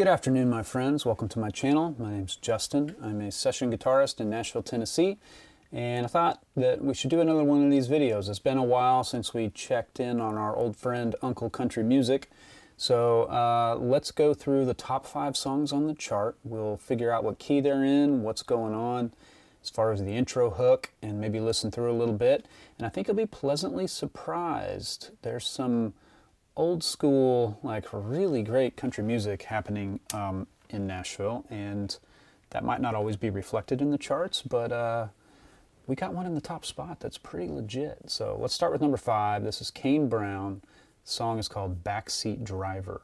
Good afternoon, my friends. Welcome to my channel. My name's Justin. I'm a session guitarist in Nashville, Tennessee, and I thought that we should do another one of these videos. It's been a while since we checked in on our old friend Uncle Country Music, so let's go through the top 5 songs on the chart. We'll figure out what key they're in, what's going on as far as the intro hook, and maybe listen through a little bit, and I think you'll be pleasantly surprised. There's some old school, like really great country music happening in Nashville, and that might not always be reflected in the charts, but we got one in the top spot that's pretty legit. So let's start with number 5. This is Kane Brown. The song is called Backseat Driver.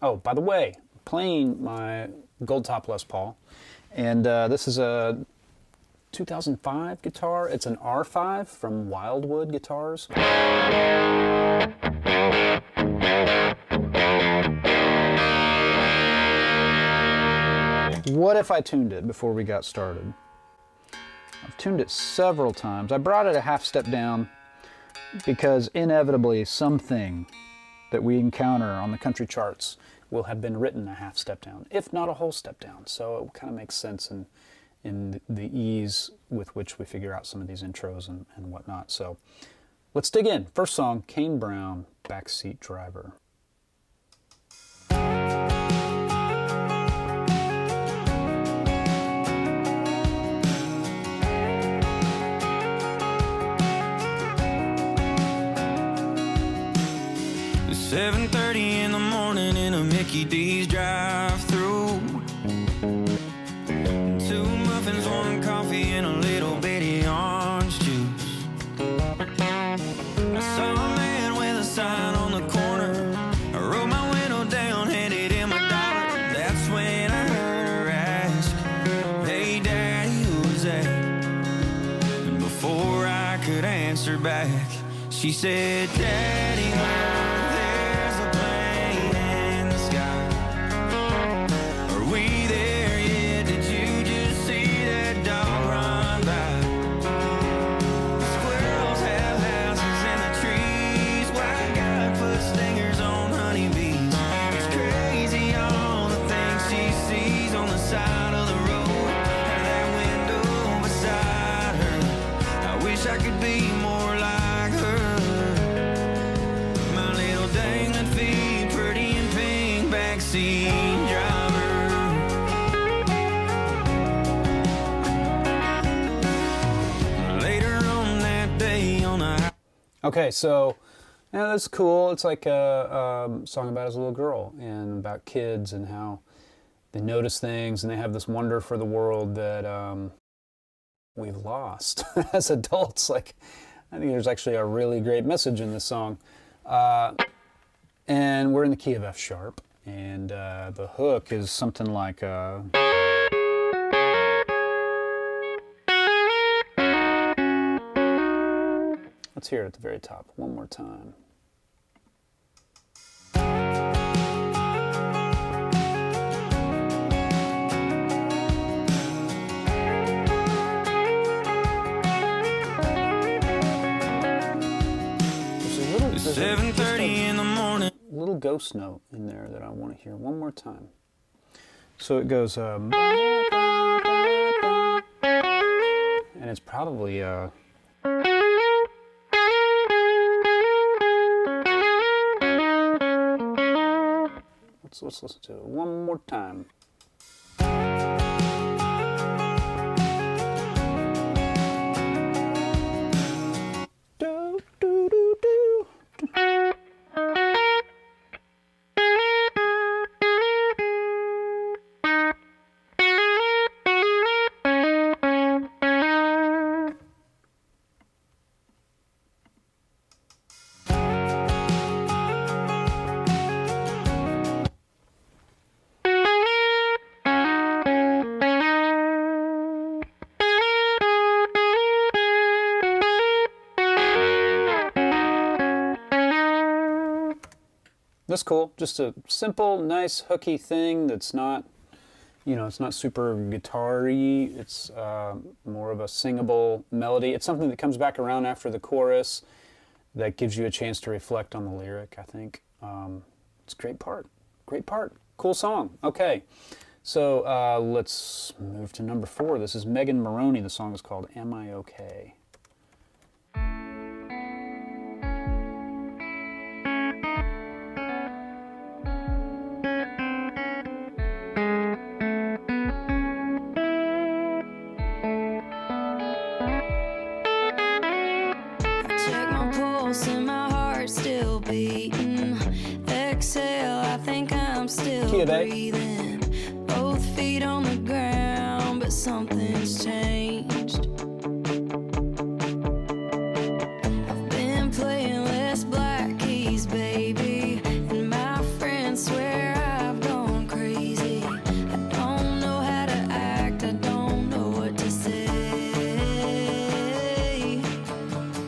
Oh, by the way, playing my gold top Les Paul, and this is a 2005 guitar. It's an R5 from Wildwood Guitars. What if I tuned it before we got started? I've tuned it several times. I brought it a half step down because inevitably something that we encounter on the country charts will have been written a half step down, if not a whole step down. So it kind of makes sense in the ease with which we figure out some of these intros and whatnot. So let's dig in. First song, Kane Brown, Backseat Driver. It's 7:30 in the morning in a Mickey D's drive-through. 2 muffins, 1 coffee, and a little bitty orange juice. I saw a man with a sign on the corner. I rolled my window down, handed him $1. That's when I heard her ask, "Hey Daddy, who's that?" And before I could answer back, she said, "Daddy, there's a plane in the sky. Are we there yet? Did you just see that dog run by? The squirrels have houses in the trees. White guy puts stingers on honeybees. It's crazy all the things she sees on the side of the road. Out that window beside her. I wish I could be more like her. My little dangling feet, pretty and pink, backseat driver." Later on that day on the Okay, so yeah, that's cool. It's like a song about his little girl and about kids and how they notice things and they have this wonder for the world that we've lost as adults. Like, I think there's actually a really great message in this song. And we're in the key of F sharp, and the hook is something like let's hear it at the very top one more time. It's 7:30 in the morning. Little ghost note in there that I want to hear one more time. So it goes, and it's probably let's listen to it one more time. Do, do, do, do. That's cool. Just a simple, nice, hooky thing that's not, you know, it's not super guitar-y. It's more of a singable melody. It's something that comes back around after the chorus that gives you a chance to reflect on the lyric, I think. It's a great part. Great part. Cool song. Okay. So let's move to number 4. This is Megan Moroney. The song is called Am I Okay? Check my pulse and my heart's still beating. Exhale, I think I'm still breathing. Both feet on the ground, but something's changed. I've been playing less black keys, baby, and my friends swear I've gone crazy. I don't know how to act, I don't know what to say.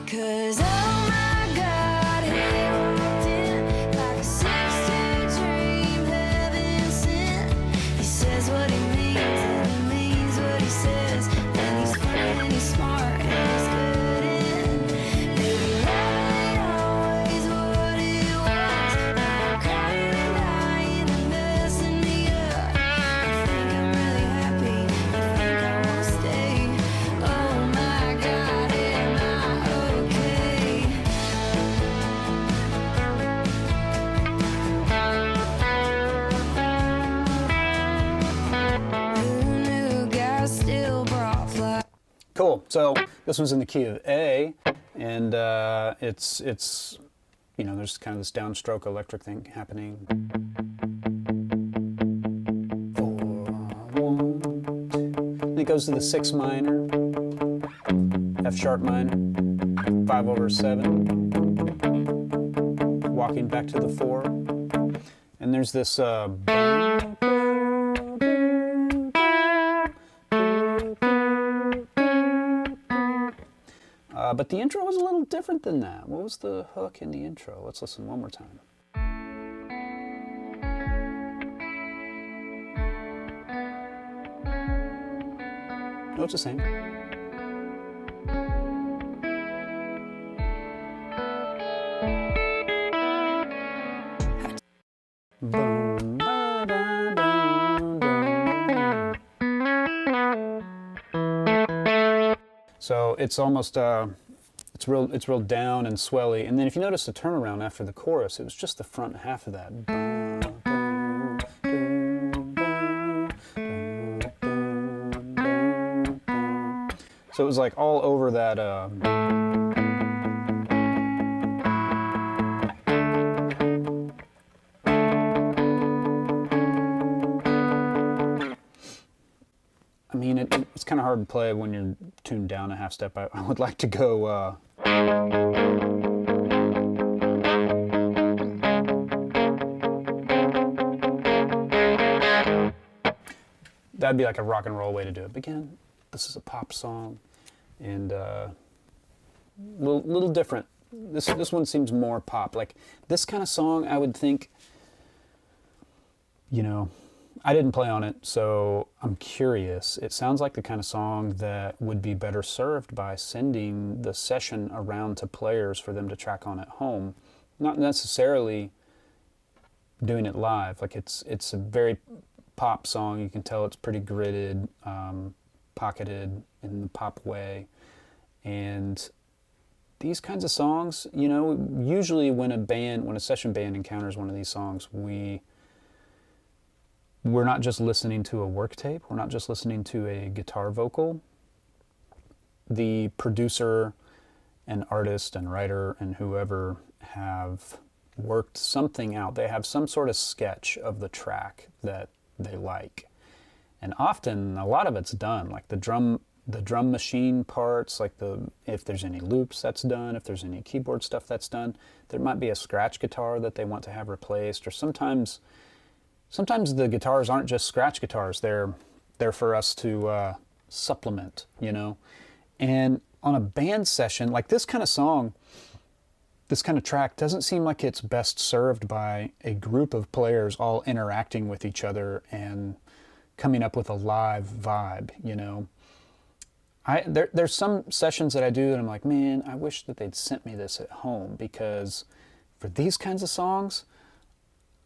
'Cause oh my God, he walked in like a 6'2" dream, heaven sent. He says what he means and he means what he says, and he's funny and he's smart and he's good and maybe love ain't always what it was. Now I'm crying and dying and messing me up. You think I'm really happy, you think I won't stay. Oh my God, am I okay? Who knew guys still brought flowers? Cool. So this one's in the key of A, and it's you know, there's kind of this downstroke electric thing happening. 4, 1, 2. And it goes to the 6 minor, F sharp minor, 5/7, walking back to the 4, and there's this. But the intro was a little different than that. What was the hook in the intro? Let's listen one more time. No, it's the same. Boom, ba, da, dum, dum. So it's almost it's real down and swelly, and then if you notice the turnaround after the chorus, it was just the front half of that. So it was like all over that. I mean, it's kind of hard to play when you're tuned down a half step. I would like to go. That'd be like a rock and roll way to do it. But again, this is a pop song, and little different. This one seems more pop. Like this kind of song, I would think. You know, I didn't play on it, so I'm curious. It sounds like the kind of song that would be better served by sending the session around to players for them to track on at home, not necessarily doing it live. Like it's a very pop song. You can tell it's pretty gridded, pocketed in the pop way, and these kinds of songs, you know, usually when a session band encounters one of these songs, we're not just listening to a work tape. We're not just listening to a guitar vocal. The producer and artist and writer and whoever have worked something out. They have some sort of sketch of the track that they like. And often, a lot of it's done. Like the drum machine parts, like if there's any loops, that's done. If there's any keyboard stuff, that's done. There might be a scratch guitar that they want to have replaced, or sometimes the guitars aren't just scratch guitars. They're for us to supplement, you know. And on a band session, like this kind of song, this kind of track doesn't seem like it's best served by a group of players all interacting with each other and coming up with a live vibe, you know. There's some sessions that I do that I'm like, man, I wish that they'd sent me this at home, because for these kinds of songs,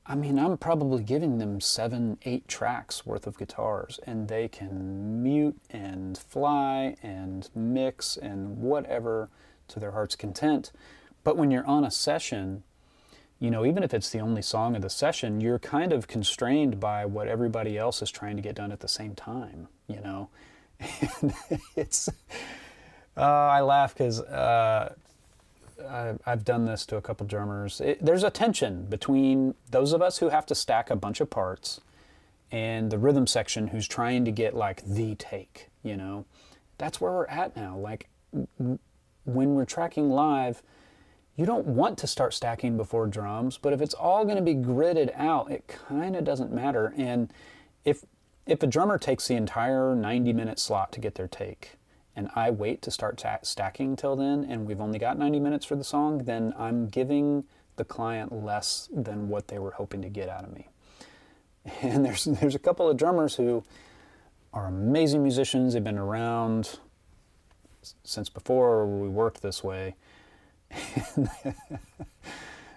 I mean, I'm probably giving them 7, 8 tracks worth of guitars, and they can mute and fly and mix and whatever to their heart's content. But when you're on a session, you know, even if it's the only song of the session, you're kind of constrained by what everybody else is trying to get done at the same time, you know? And it's, I laugh because I've done this to a couple drummers. There's a tension between those of us who have to stack a bunch of parts and the rhythm section who's trying to get like the take, you know? That's where we're at now. Like when we're tracking live, you don't want to start stacking before drums, but if it's all going to be gridded out, it kind of doesn't matter. And if a drummer takes the entire 90-minute slot to get their take, and I wait to start stacking till then, and we've only got 90 minutes for the song, then I'm giving the client less than what they were hoping to get out of me. And there's a couple of drummers who are amazing musicians. They've been around since before we worked this way.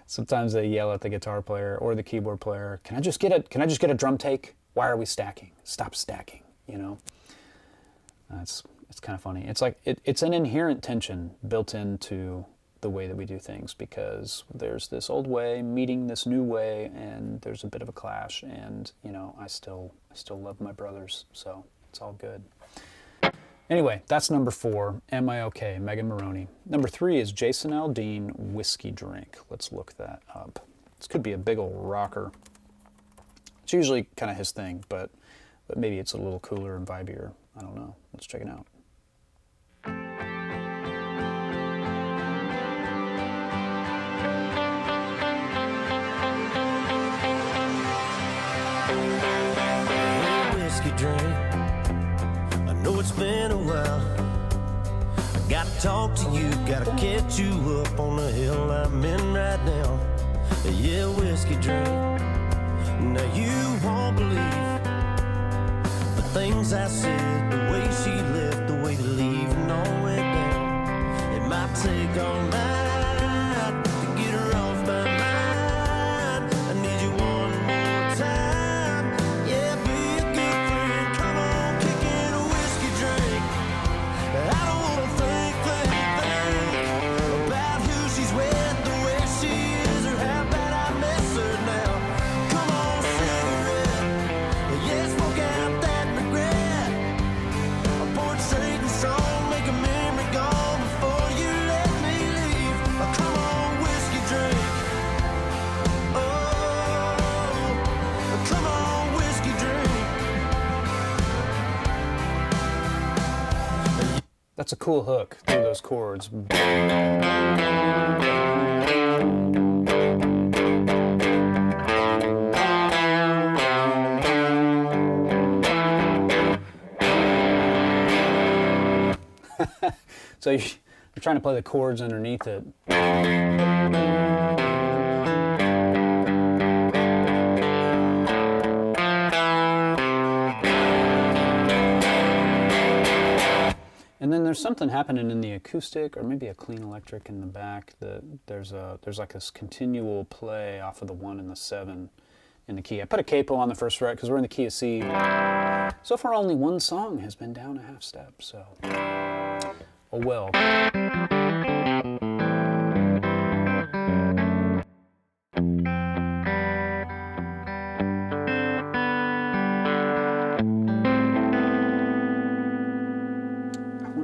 Sometimes they yell at the guitar player or the keyboard player, can I just get a drum take? Why are we stacking? Stop stacking, you know? It's kind of funny. It's like it's an inherent tension built into the way that we do things, because there's this old way meeting this new way, and there's a bit of a clash, and you know, I still love my brothers, so it's all good. Anyway, that's number 4, Am I Okay, Megan Moroney. Number 3 is Jason Aldean, Whiskey Drink. Let's look that up. This could be a big old rocker. It's usually kind of his thing, but maybe it's a little cooler and vibier. I don't know. Let's check it out. Whiskey drink, I know it's been a while. I gotta talk to you, gotta catch you up on the hill I'm in right now. Yeah, whiskey drink. Now you won't believe the things I said, the way she left, the way the leaving all went down. It might take all night to get her off my mind. I need you one more time. Yeah, be a good friend. Come on, kick in a whiskey drink. I don't wanna think about who she's with, the way she is, or how bad I miss her now. Come on, cigarette. Yeah, smoke out that regret. I'm pouring straight and strong, make a memory gone before you let me leave. Come on, whiskey drink. Oh, come on, whiskey drink. That's a cool hook through those chords. So you're trying to play the chords underneath it. And then there's something happening in the acoustic, or maybe a clean electric in the back. There's like this continual play off of the 1 and the 7 in the key. I put a capo on the first fret because we're in the key of C. So far, only one song has been down a half step. So, oh well.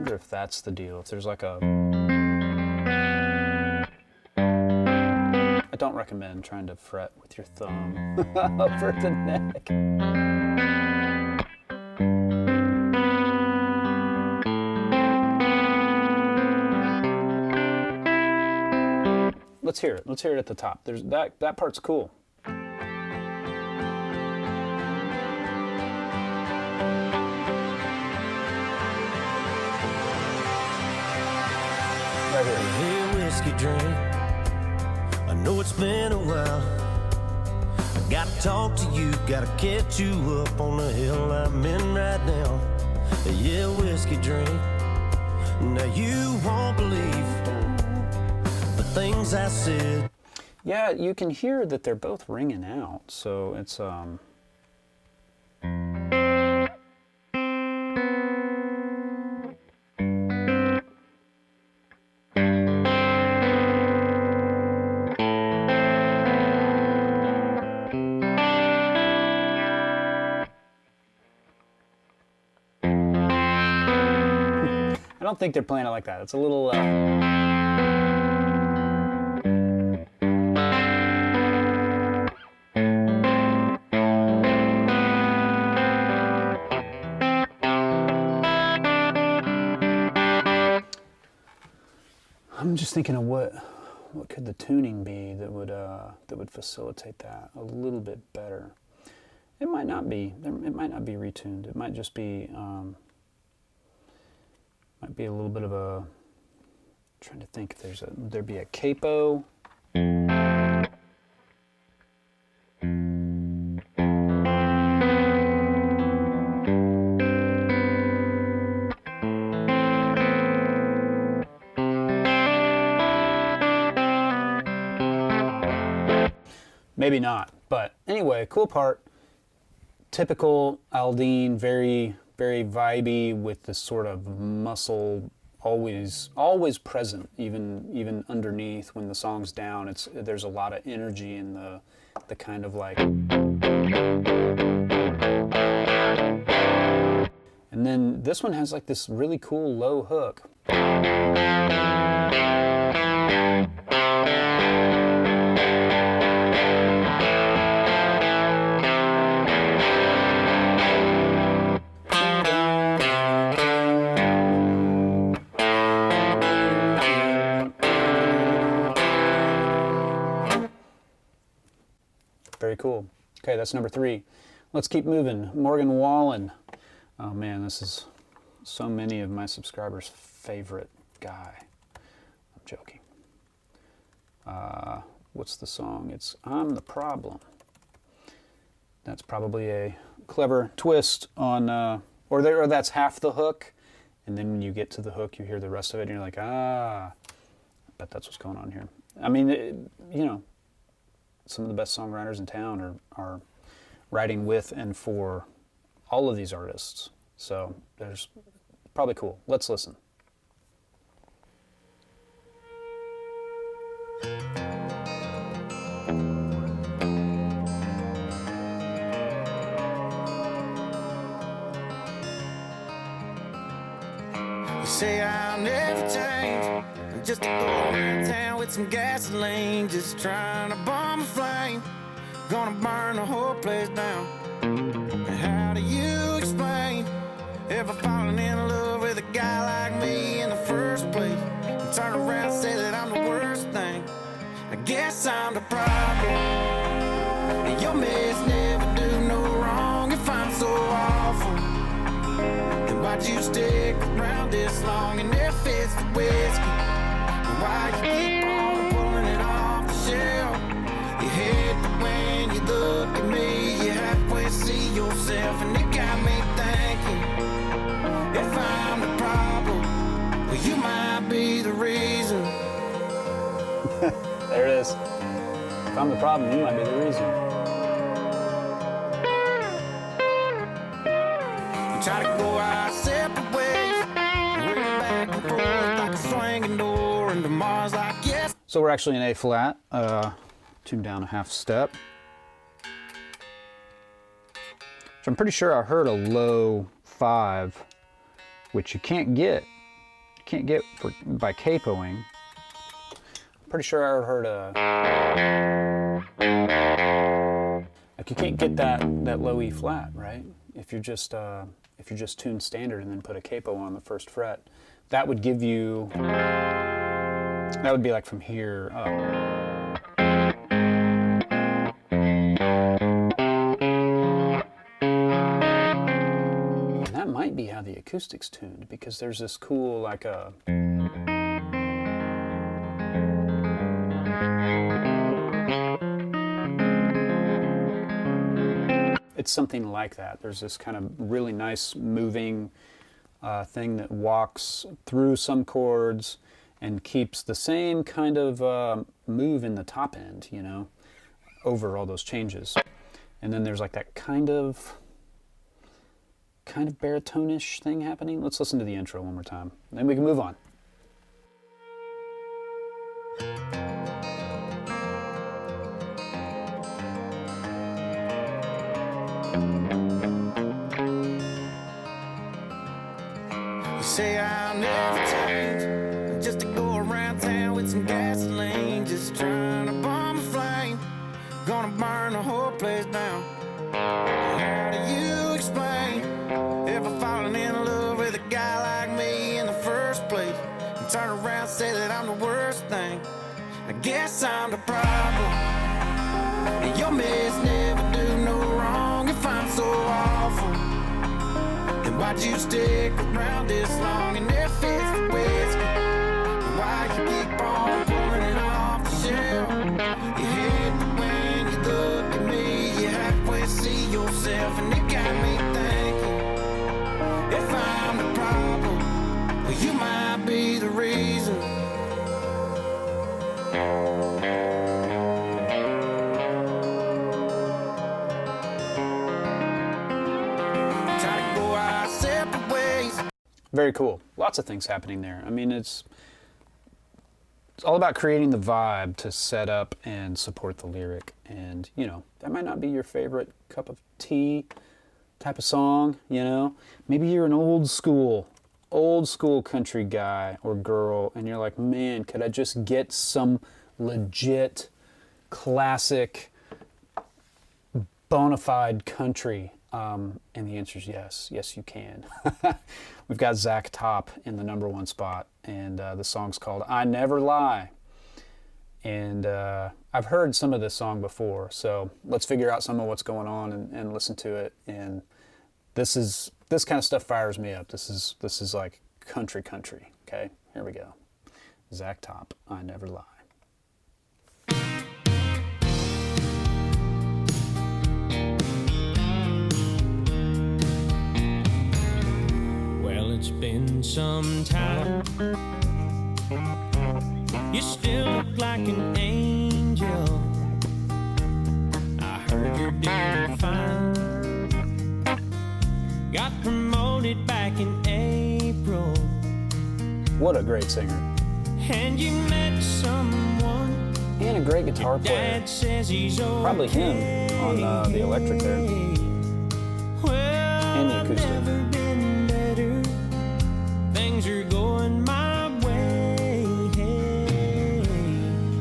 If that's the deal, if there's like a... I don't recommend trying to fret with your thumb over the neck. Let's hear it. Let's hear it at the top. There's that part's cool. Hey, whiskey drink, I know it's been a while. I gotta talk to you, gotta catch you up on the hill I'm in right now. Yeah, whiskey drink. Now you won't believe the things I said. Yeah, you can hear that they're both ringing out, so it's I don't think they're playing it like that. It's a little I'm just thinking of what could the tuning be that would facilitate that a little bit better. It might not be. It might not be retuned. It might just be might be a little bit of a. I'm trying to think. If there'd be a capo. Maybe not, but anyway, cool part. Typical Aldean, very, very vibey with this sort of muscle always present, even underneath when the song's down. There's a lot of energy in the kind of like. And then this one has like this really cool low hook. Very cool. Okay, that's number 3. Let's keep moving. Morgan Wallen. Oh man, this is so many of my subscribers' favorite guy. I'm joking. What's the song? It's I'm the Problem. That's probably a clever twist on, or that's half the hook, and then when you get to the hook, you hear the rest of it, and you're like, ah, I bet that's what's going on here. I mean, you know, some of the best songwriters in town are writing with and for all of these artists. So there's probably cool. Let's listen. You say I'll never change. I'm just a go around town with some gasoline, just trying to bomb a flame. Gonna burn the whole place down. And how do you explain ever falling in love with a guy like me in the first place? And turn around and say that I'm the worst thing. I guess I'm the problem. And your mess never do no wrong. If I'm so awful, then why'd you stick around this long and if it's the whiskey? And why you keep on pulling it off the shelf? You hate that when you look at me, you halfway see yourself, and it got me thinking, if I'm the problem, well, you might be the reason. There it is. If I'm the problem, you might be the reason. We try to go our separate ways, and we're back and forth like a swinging door, and tomorrow's like yes. So we're actually in A flat, tuned down a half step. So I'm pretty sure I heard a low 5, which you can't get by capoing. I'm pretty sure I heard like you can't get that low E flat, right? If you're just tuned standard and then put a capo on the first fret, that would give you, that would be like from here up. And that might be how the acoustic's tuned, because there's this cool like a. It's something like that. There's this kind of really nice moving thing that walks through some chords and keeps the same kind of move in the top end, you know, over all those changes. And then there's like that kind of baritone-ish thing happening. Let's listen to the intro one more time, then we can move on. You say I'll never change, just to go around town with some gasoline, just trying to bomb a flame, gonna burn the whole place down. How do you explain ever falling in love with a guy like me in the first place, and turn around and say that I'm the worst thing? I guess I'm the problem, and your mess never do no wrong. If I'm so awful, then why'd you stick around this long? And if it's the whiskey, why you keep on pulling it off the shelf? You hate that when you look at me, you halfway see yourself, and it got me thinking, if I'm the problem, well, you might be the reason. Try to go our separate ways. Very cool. Lots of things happening there. I mean, it's all about creating the vibe to set up and support the lyric. And, you know, that might not be your favorite cup of tea type of song, you know. Maybe you're an old school country guy or girl, and you're like, man, could I just get some legit, classic, bona fide country? And the answer is yes. Yes, you can. We've got Zach Top in the #1 spot, and the song's called I Never Lie. And I've heard some of this song before, so let's figure out some of what's going on and listen to it. And this kind of stuff fires me up. This is like country. Okay, here we go. Zach Top, I Never Lie. Well, it's been some time. You still look like an angel. I heard you're doing fine. Got promoted back in April. What a great singer. And you met someone. And a great guitar player. Dad says he's okay. Probably him on the electric there. Well, And the acoustic. I've never been better. Things are going my way.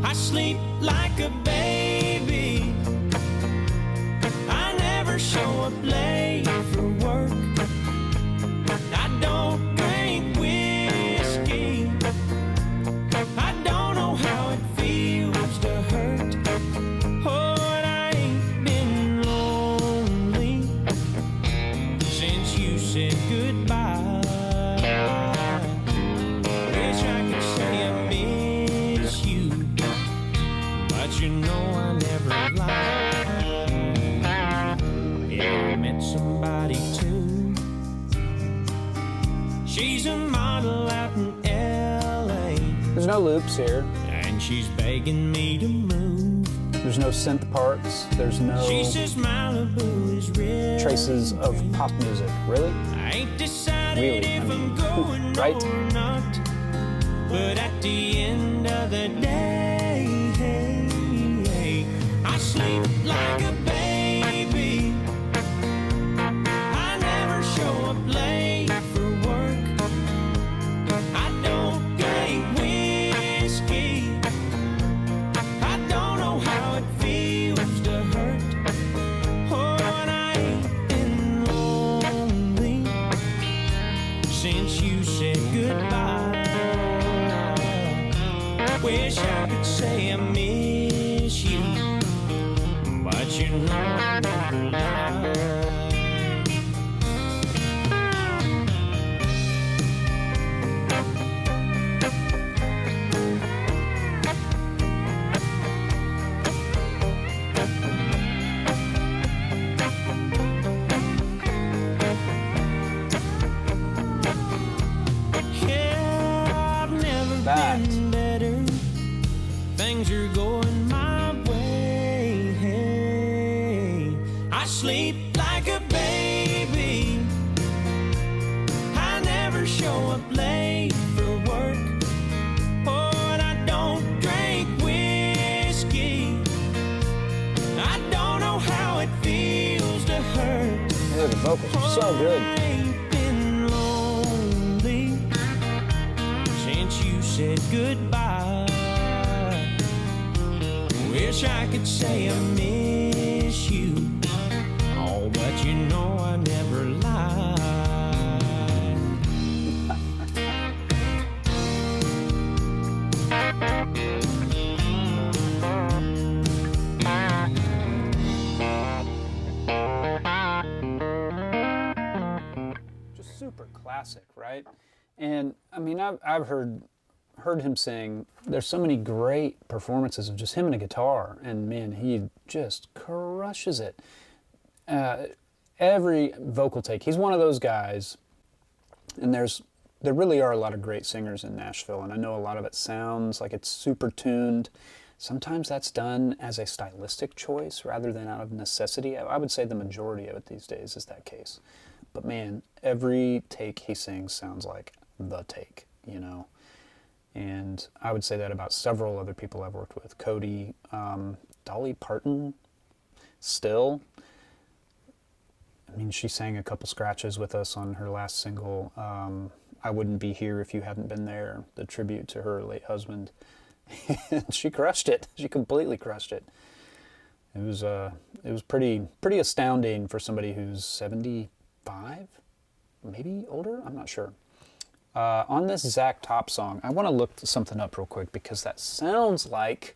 I sleep like a baby. I never show up late for work. I don't drink whiskey. I don't know how it feels to hurt. Oh, and I ain't been lonely since you said goodbye. Wish I could say I miss you, but you know I never lie. Yeah, I met somebody too. She's a model out in LA, There's no loops here. and she's begging me to move. There's no synth parts. There's no She says Malibu is real. traces of pop music. Really? I ain't decided Really, if I mean, I'm going right? or not. But at the end of the day, I sleep like a baby. I never show up late for work. I don't drink whiskey. I don't know how it feels to hurt. Oh, and I ain't been lonely since you said goodbye. Wish I could say I miss you, but you know hear the vocals are so good. Ain't been lonely since you said goodbye. Wish I could say I miss you. Oh, but you know I never lied. Just super classic, right? And I mean, I've heard him sing. There's so many great performances of just him and a guitar, and man, he just crushes it. Every vocal take, he's one of those guys, and there really are a lot of great singers in Nashville, and I know a lot of it sounds like it's super tuned. Sometimes that's done as a stylistic choice rather than out of necessity. I would say the majority of it these days is that case. But man, every take he sings sounds like the take, you know. And I would say that about several other people I've worked with. Cody, Dolly Parton, still. I mean, she sang a couple scratches with us on her last single, I Wouldn't Be Here If You Hadn't Been There, the tribute to her late husband. And she crushed it. She completely crushed it. It was pretty astounding for somebody who's 75, maybe older. I'm not sure. On this Zach Top song, I want to look something up real quick because that sounds like,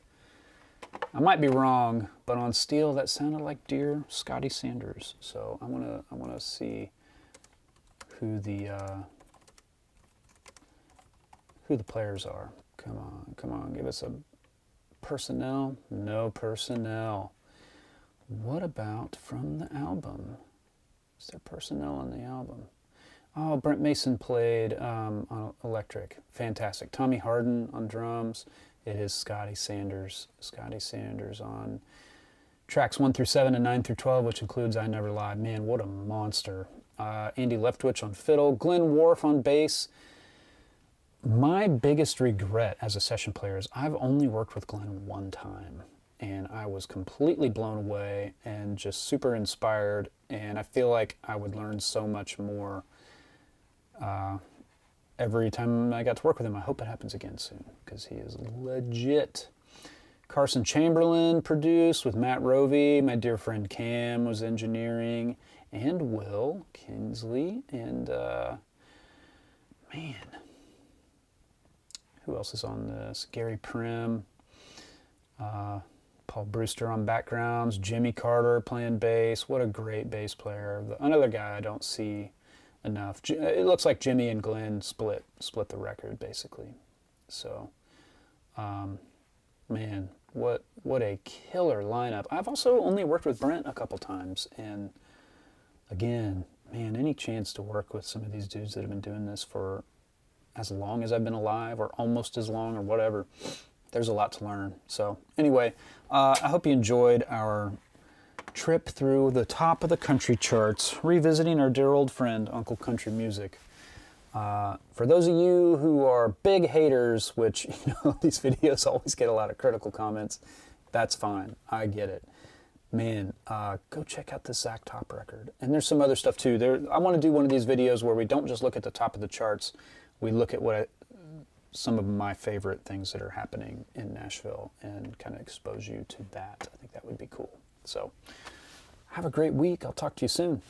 I might be wrong, but on Steel that sounded like Dear Scotty Sanders. So I want to see who the players are. Come on, give us a personnel. No personnel. What about from the album? Is there personnel on the album? Oh, Brent Mason played on electric. Fantastic. Tommy Harden on drums. It is Scotty Sanders. Scotty Sanders on tracks 1 through 7 and 9 through 12, which includes I Never Lie. Man, what a monster. Andy Leftwich on fiddle. Glenn Worf on bass. My biggest regret as a session player is I've only worked with Glenn one time, and I was completely blown away and just super inspired, and I feel like I would learn so much more every time I got to work with him. I hope it happens again soon, because he is legit. Carson Chamberlain produced with Matt Rovey. My dear friend Cam was engineering, and Will Kinsley, and man, who else is on this? Gary Prim, Paul Brewster on backgrounds, Jimmy Carter playing bass. What a great bass player. Another guy I don't see enough. It looks like Jimmy and Glenn split the record basically. So, man, what a killer lineup. I've also only worked with Brent a couple times, and again, man, any chance to work with some of these dudes that have been doing this for as long as I've been alive, or almost as long, or whatever, there's a lot to learn. So anyway, I hope you enjoyed our trip through the top of the country charts, revisiting our dear old friend, Uncle Country Music. For those of you who are big haters, which, you know, these videos always get a lot of critical comments, that's fine. I get it. Man, go check out this Zach Top record. And there's some other stuff too. I want to do one of these videos where we don't just look at the top of the charts, we look at some of my favorite things that are happening in Nashville and kind of expose you to that. I think that would be cool. So have a great week. I'll talk to you soon.